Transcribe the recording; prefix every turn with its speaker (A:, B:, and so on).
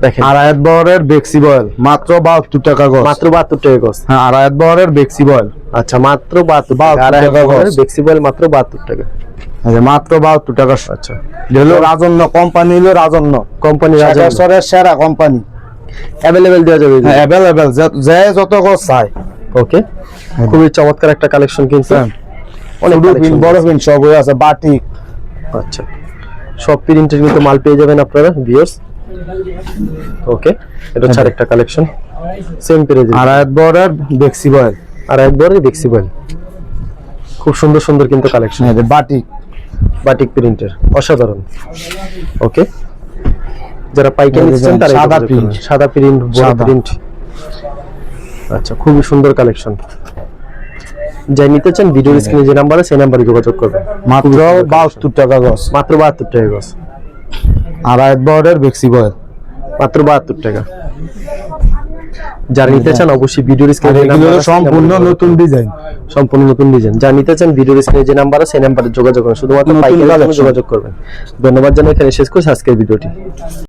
A: দেখেন
B: আড়াইত বহরের বেক্সি বয়েল মাত্র 72 টাকা গজ।
A: মাত্র 72 টাকা গজ।
B: হ্যাঁ, আড়াইত বহরের বেক্সি বয়েল।
A: আচ্ছা, মাত্র 72 টাকা। আড়াইত বহরের বেক্সি বয়েল মাত্র 72 টাকা।
B: আচ্ছা, মাত্র 72 টাকা।
A: আচ্ছা,
B: হলো রাজন্য কোম্পানি, হলো রাজন্য
A: কোম্পানি রাজন্য
B: সরের সেরা কোম্পানি।
A: अवेलेबल দেওয়া যাবে।
B: হ্যাঁ, अवेलेबल যে যত গজ চাই।
A: ওকে, খুবই চমৎকার একটা কালেকশন কিন্তু
B: অনেক বড় প্রিন্ট সব হয়ে আছে বাটিক।
A: আচ্ছা, সব প্রিন্টের কিন্তু মাল পেয়ে যাবেন আপনারা ভিউয়ার্স। ওকে, এটা হচ্ছে আরেকটা কালেকশন সেম প্রাইসে।
B: আড়াইত বহরের বেক্সি বয়েল।
A: আর একবারে দেখছি বল, খুব সুন্দর সুন্দর কিন্তু কালেকশন।
B: বাটিক,
A: বাটিক প্রিন্টের অসাধারণ। ওকে, যারা পাইকারি নিচ্ছেন তারা
B: সাদা প্রিন্ট,
A: সাদা প্রিন্ট, বড় প্রিন্ট। আচ্ছা, খুবই সুন্দর কালেকশন। যাই নিতে চান ভিডিওর স্ক্রিনে যে নাম্বার আছে সেই নাম্বারে যোগাযোগ করবেন।
B: মাত্র 72 টাকা গজ।
A: মাত্র 72 টাকা গজ।
B: আড়াইত বহরের বেক্সি বয়েল
A: মাত্র 72 টাকা। যারা নিতে চান অবশ্যই ভিডিওর স্ক্রিনে
B: সম্পূর্ণ নতুন ডিজাইন,
A: সম্পূর্ণ নতুন ডিজাইন। যারা নিতে চান ভিডিওর স্ক্রিনে যে নাম্বার আছে সেই নাম্বারে যোগাযোগ করুন, শুধুমাত্র পাইকারি যোগাযোগ করবেন। ধন্যবাদ জানাই, এখানে শেষ করছি আজকের ভিডিওটি।